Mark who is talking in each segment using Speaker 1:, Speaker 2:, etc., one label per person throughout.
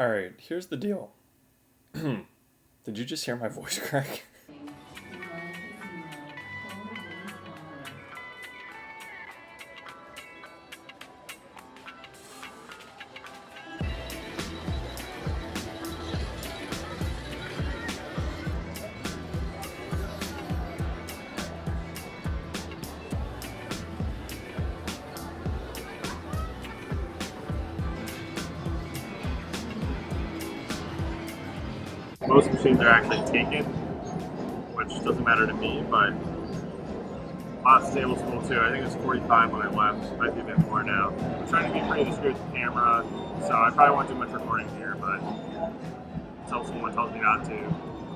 Speaker 1: Alright, here's the deal. Did you just hear my voice crack?
Speaker 2: Most machines are actually taken, which doesn't matter to me, but last table was full too. I think it was 45 when I left. Might be a bit more now. I'm trying to be pretty discreet with the camera, so I probably won't do much recording here, but until someone tells me not to,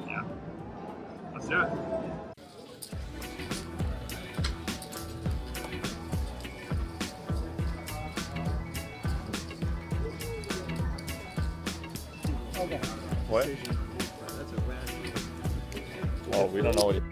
Speaker 2: yeah. Let's do it.
Speaker 1: What? Well, we don't know what and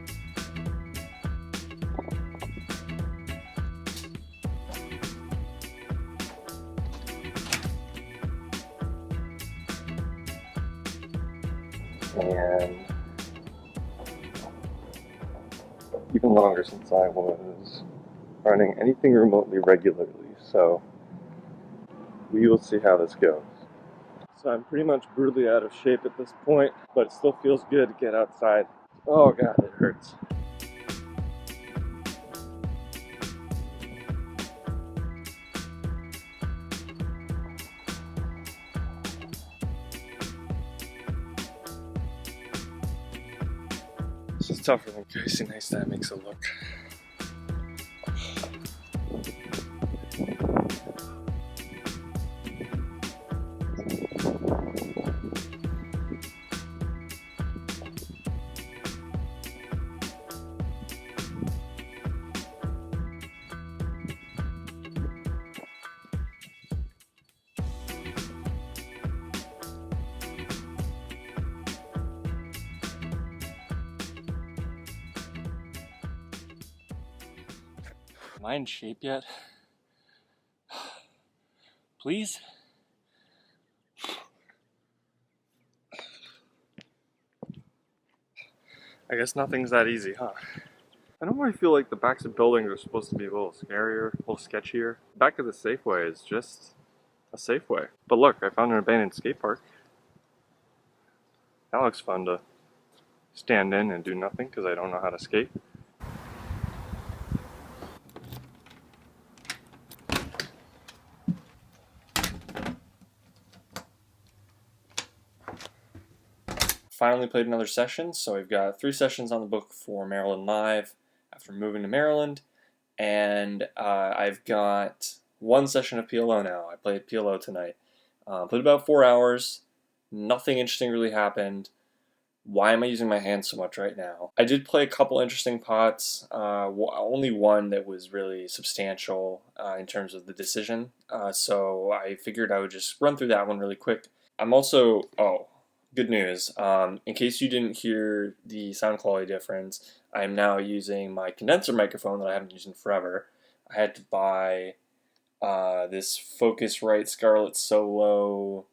Speaker 1: even longer since I was running anything remotely regularly, so we will see how this goes. So I'm pretty much brutally out of shape at this point, but it still feels good to get outside. Oh god, it hurts. This is tougher than Casey Neistat makes it look. Am I in shape yet? Please? I guess nothing's that easy, huh? I don't really feel like the backs of buildings are supposed to be a little scarier, a little sketchier. Back of the Safeway is just a Safeway. But look, I found an abandoned skate park. That looks fun to stand in and do nothing because I don't know how to skate. Finally played another session, so we've got 3 sessions on the book for Maryland Live after moving to Maryland, and I've got 1 session of PLO now. I played PLO tonight. Played about 4 hours. Nothing interesting really happened. Why am I using my hands so much right now? I did play a couple interesting pots, only one that was really substantial in terms of the decision, so I figured I would just run through that one really quick. I'm also, good news, in case you didn't hear the sound quality difference, I'm now using my condenser microphone that I haven't used in forever. I had to buy this Focusrite Scarlett Solo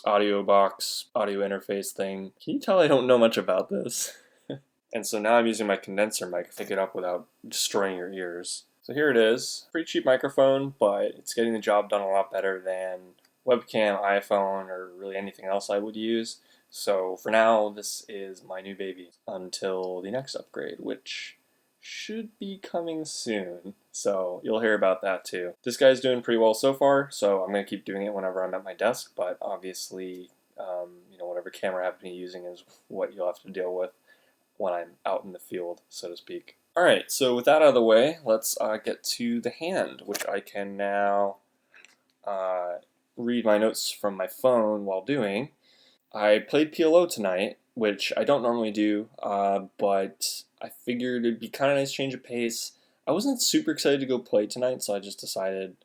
Speaker 1: audio box, audio interface thing. Can you tell I don't know much about this? And so now I'm using my condenser mic to pick it up without destroying your ears. So here it is. Pretty cheap microphone, but it's getting the job done a lot better than webcam, iPhone, or really anything else I would use. So for now, this is my new baby until the next upgrade, which should be coming soon. So you'll hear about that too. This guy's doing pretty well so far, so I'm going to keep doing it whenever I'm at my desk, but obviously, whatever camera I happen to be using is what you'll have to deal with when I'm out in the field, so to speak. Alright, so with that out of the way, let's get to the hand, which I can now read my notes from my phone while doing. I played PLO tonight, which I don't normally do, but I figured it'd be kind of nice change of pace. I wasn't super excited to go play tonight, so I just decided,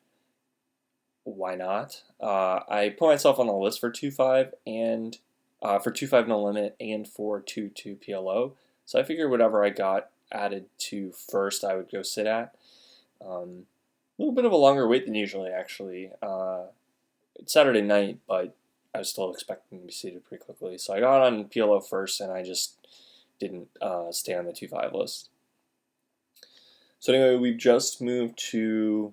Speaker 1: why not? I put myself on the list for 2-5 and for 2-5 no limit and for 2-2 PLO. So I figured whatever I got added to first, I would go sit at. A little bit of a longer wait than usually, actually. It's Saturday night, but I was still expecting to be seated pretty quickly. So I got on PLO first, and I just didn't stay on the 2-5 list. So anyway, we've just moved to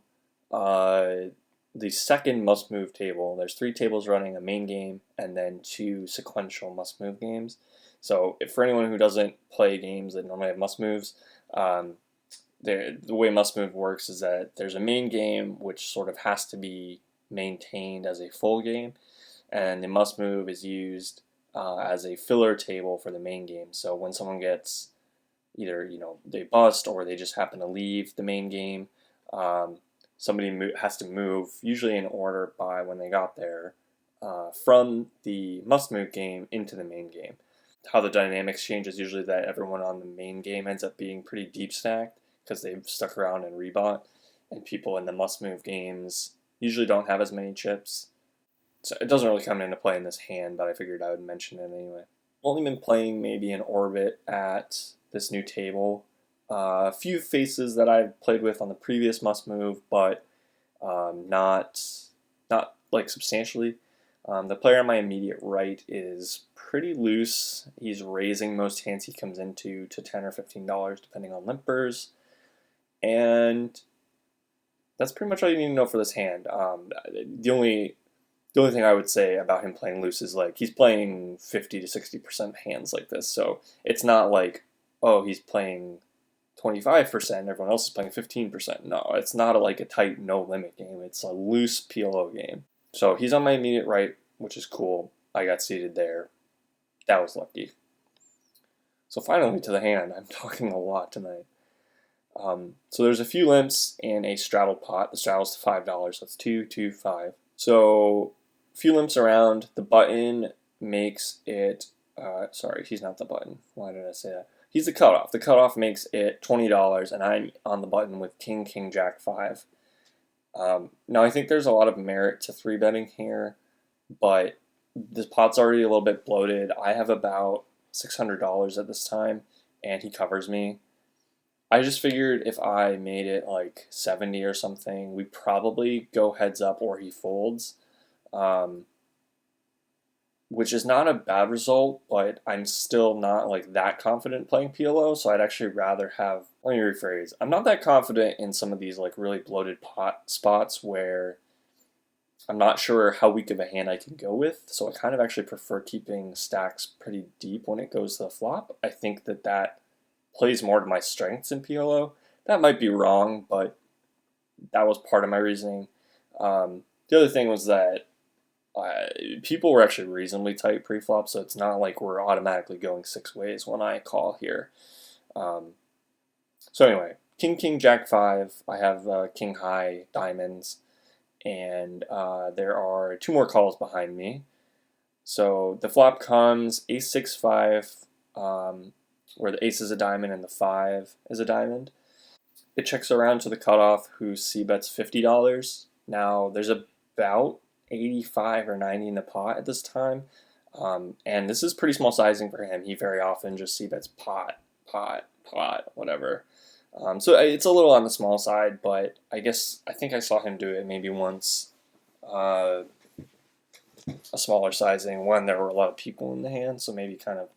Speaker 1: the second must-move table. There's 3 tables running, a main game, and then 2 sequential must-move games. So for anyone who doesn't play games that normally have must-moves, the way must-move works is that there's a main game which sort of has to be maintained as a full game, and the must-move is used as a filler table for the main game. So when someone gets either they bust or they just happen to leave the main game, somebody has to move, usually in order by when they got there, from the must-move game into the main game. How the dynamics change is usually that everyone on the main game ends up being pretty deep stacked because they've stuck around and rebought, and people in the must-move games usually don't have as many chips. So it doesn't really come into play in this hand, but I figured I would mention it anyway. I've only been playing maybe an orbit at this new table. A few faces that I've played with on the previous must move, but not like substantially. The player on my immediate right is pretty loose. He's raising most hands he comes into to $10 or $15, depending on limpers, and that's pretty much all you need to know for this hand. The only thing I would say about him playing loose is like he's playing 50 to 60% hands like this, so it's not like, oh, he's playing 25%, everyone else is playing 15%. No, it's not like a tight no-limit game. It's a loose PLO game. So he's on my immediate right, which is cool. I got seated there. That was lucky. So finally to the hand. I'm talking a lot tonight. So there's a few limps in a straddle pot. The straddle's to $5. That's 2, 2, 5. So a few limps around. The button makes it... sorry, he's not the button. Why did I say that? He's the cutoff. The cutoff makes it $20, and I'm on the button with King, King, Jack, 5. Now, I think there's a lot of merit to 3-betting here, but this pot's already a little bit bloated. I have about $600 at this time, and he covers me. I just figured if I made it like 70 or something, we'd probably go heads up or he folds. Which is not a bad result, but I'm still not like that confident playing PLO, so I'd actually rather have, let me rephrase, I'm not that confident in some of these like really bloated pot spots where I'm not sure how weak of a hand I can go with, so I kind of actually prefer keeping stacks pretty deep when it goes to the flop. I think that plays more to my strengths in PLO. That might be wrong, but that was part of my reasoning. The other thing was that people were actually reasonably tight pre-flop, so it's not like we're automatically going 6 ways when I call here. So anyway, King, King, Jack, 5. I have King High diamonds, and there are 2 more calls behind me. So the flop comes Ace, 6, 5, where the Ace is a diamond and the 5 is a diamond. It checks around to the cutoff, who c-bets $50. Now there's about 85 or 90 in the pot at this time, and this is pretty small sizing for him. He very often just c-bets pot, whatever. So it's a little on the small side, but I think I saw him do it maybe once, a smaller sizing when there were a lot of people in the hand, so maybe kind of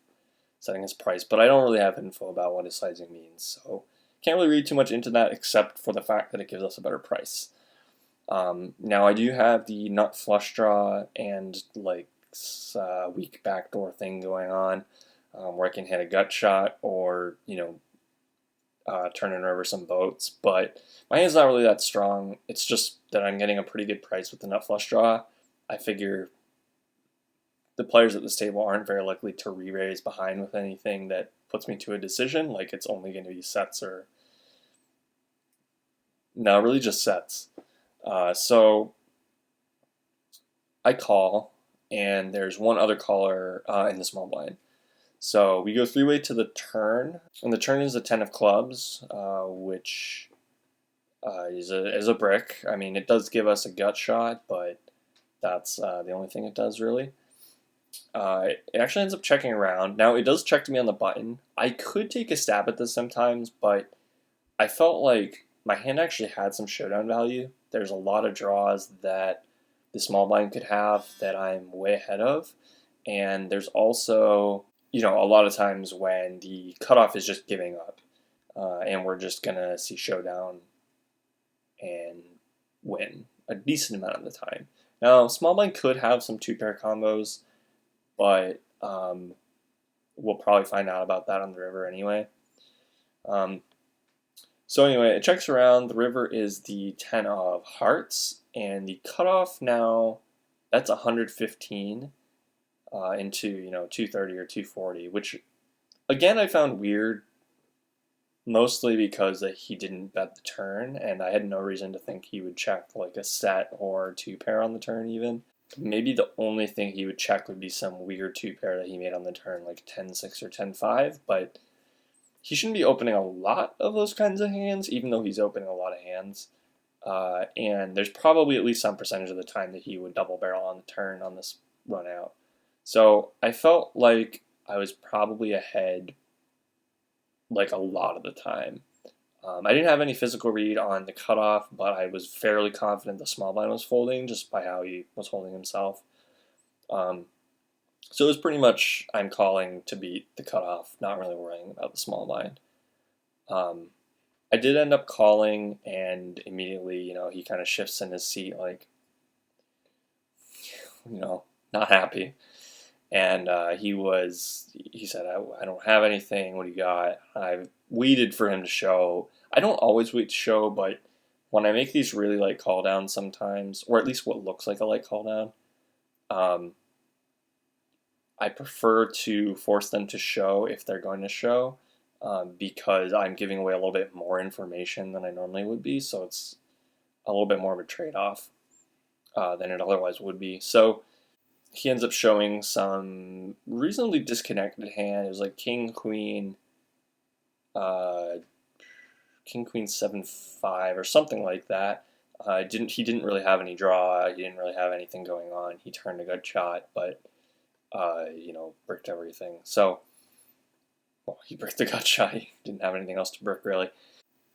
Speaker 1: setting his price, but I don't really have info about what his sizing means, so can't really read too much into that except for the fact that it gives us a better price. Now I do have the nut flush draw and like weak backdoor thing going on, where I can hit a gut shot or turn and river some boats, but my hand's not really that strong. It's just that I'm getting a pretty good price with the nut flush draw. I figure the players at this table aren't very likely to re-raise behind with anything that puts me to a decision, like it's only going to be sets or... No, really just sets. So I call, and there's one other caller in the small blind. So we go 3-way to the turn, and the turn is a 10 of clubs, which is a brick. I mean, it does give us a gut shot, but that's the only thing it does, really. It actually ends up checking around. Now, it does check to me on the button. I could take a stab at this sometimes, but I felt like my hand actually had some showdown value. There's a lot of draws that the small blind could have that I'm way ahead of. And there's also, a lot of times when the cutoff is just giving up, and we're just going to see showdown and win a decent amount of the time. Now, small blind could have some two-pair combos, but we'll probably find out about that on the river anyway. So anyway, it checks around. The river is the 10 of hearts, and the cutoff now, that's 115 into 230 or 240, which again I found weird, mostly because he didn't bet the turn, and I had no reason to think he would check like a set or two pair on the turn even. Maybe the only thing he would check would be some weird two pair that he made on the turn, like 10-6 or 10-5, but he shouldn't be opening a lot of those kinds of hands, even though he's opening a lot of hands. And there's probably at least some percentage of the time that he would double barrel on the turn on this run out. So I felt like I was probably ahead like a lot of the time. I didn't have any physical read on the cutoff, but I was fairly confident the small blind was folding just by how he was holding himself. So it was pretty much I'm calling to beat the cutoff, not really worrying about the small blind. I did end up calling, and immediately, he kind of shifts in his seat, like, not happy. And he said, I don't have anything. What do you got? I waited for him to show. I don't always wait to show, but when I make these really light call downs sometimes, or at least what looks like a light call down, I prefer to force them to show if they're going to show, because I'm giving away a little bit more information than I normally would be, so it's a little bit more of a trade-off than it otherwise would be. So he ends up showing some reasonably disconnected hand. It was like King Queen 7-5 or something like that. He didn't really have any draw. He didn't really have anything going on. He turned a good shot, but bricked everything. So, he bricked the gut shot. He didn't have anything else to brick, really.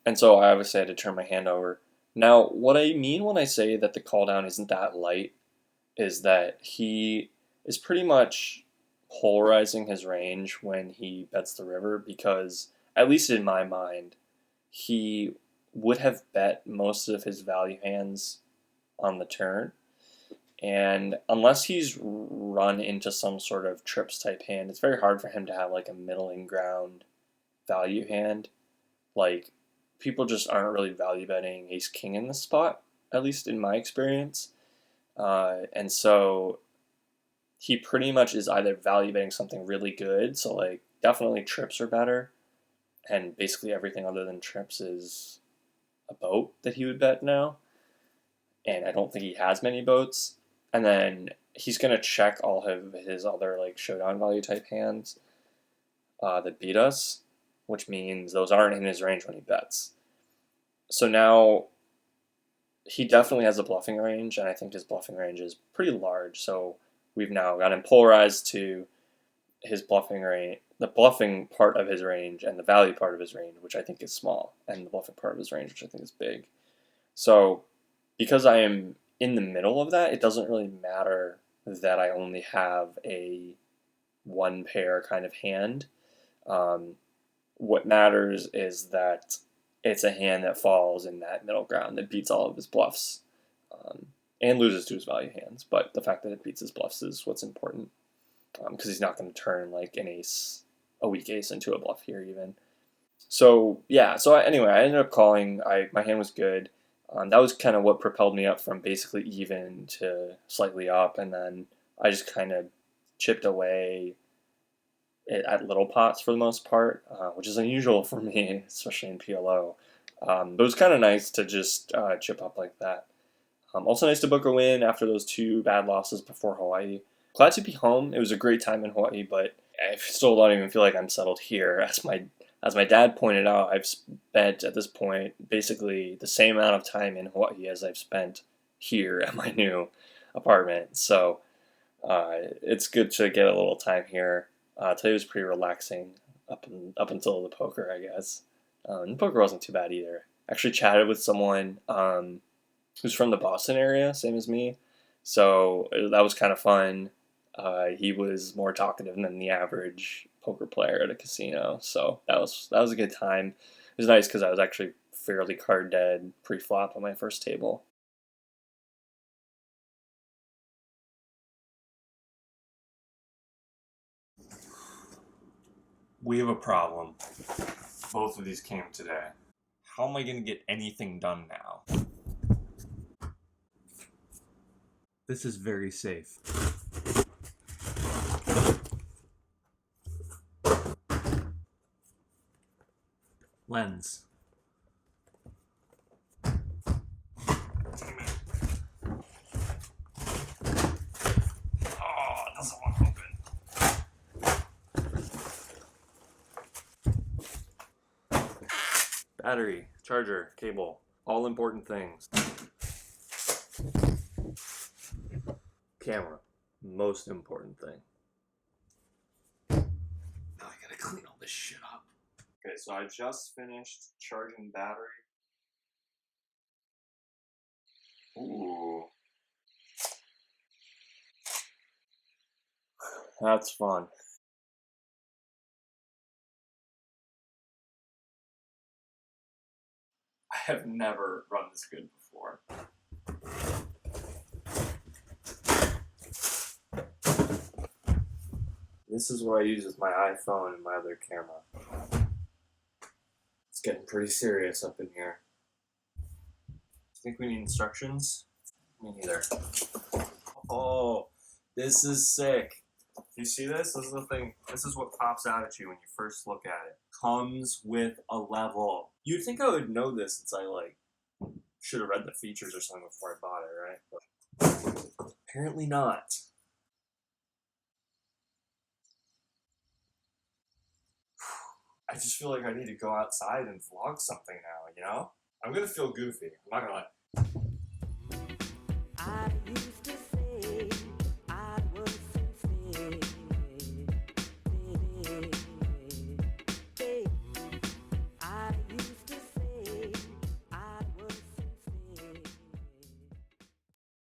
Speaker 1: And so I obviously had to turn my hand over. Now, what I mean when I say that the call down isn't that light is that he is pretty much polarizing his range when he bets the river, because, at least in my mind, he would have bet most of his value hands on the turn. And unless he's run into some sort of trips type hand, it's very hard for him to have like a middling ground value hand. Like, people just aren't really value betting ace king in this spot, at least in my experience. And so he pretty much is either value betting something really good, so like definitely trips are better, and basically everything other than trips is a boat that he would bet now. And I don't think he has many boats. And then he's going to check all of his other like showdown value type hands that beat us, which means those aren't in his range when he bets. So now he definitely has a bluffing range, and I think his bluffing range is pretty large. So we've now got him polarized to his bluffing range, the bluffing part of his range, and the value part of his range, which I think is small, and the bluffing part of his range, which I think is big. So because I am in the middle of that, it doesn't really matter that I only have a one pair kind of hand. What matters is that it's a hand that falls in that middle ground, that beats all of his bluffs, and loses to his value hands. But the fact that it beats his bluffs is what's important, because he's not going to turn like a weak ace into a bluff here even. So yeah, anyway, I ended up calling. My hand was good. That was kind of what propelled me up from basically even to slightly up, and then I just kind of chipped away at little pots for the most part, which is unusual for me, especially in PLO. But it was kind of nice to just chip up like that. Also nice to book a win after those two bad losses before Hawaii. Glad to be home. It was a great time in Hawaii, but I still don't even feel like I'm settled here. As my dad pointed out, I've spent at this point basically the same amount of time in Hawaii as I've spent here at my new apartment. So it's good to get a little time here. Today was pretty relaxing up until the poker, I guess. The poker wasn't too bad either. Actually chatted with someone who's from the Boston area, same as me, So that was kind of fun. He was more talkative than the average poker player at a casino, so that was a good time. It was nice because I was actually fairly card dead pre-flop on my first table. We have a problem. Both of these came today. How am I going to get anything done now? This is very safe. Lens. Damn it. Oh, it doesn't want to open. Battery, charger, cable, all important things. Camera, most important thing. Now I gotta clean all this shit up. Okay, so I just finished charging battery. Ooh. That's fun. I have never run this good before. This is what I use with my iPhone and my other camera. It's getting pretty serious up in here. Think we need instructions? Me neither. Oh, this is sick. You see this? This is the thing. This is what pops out at you when you first look at it. Comes with a level. You'd think I would know this since I should have read the features or something before I bought it, right? But apparently not. I just feel like I need to go outside and vlog something now, you know? I'm gonna feel goofy. I'm not gonna lie.
Speaker 3: I used to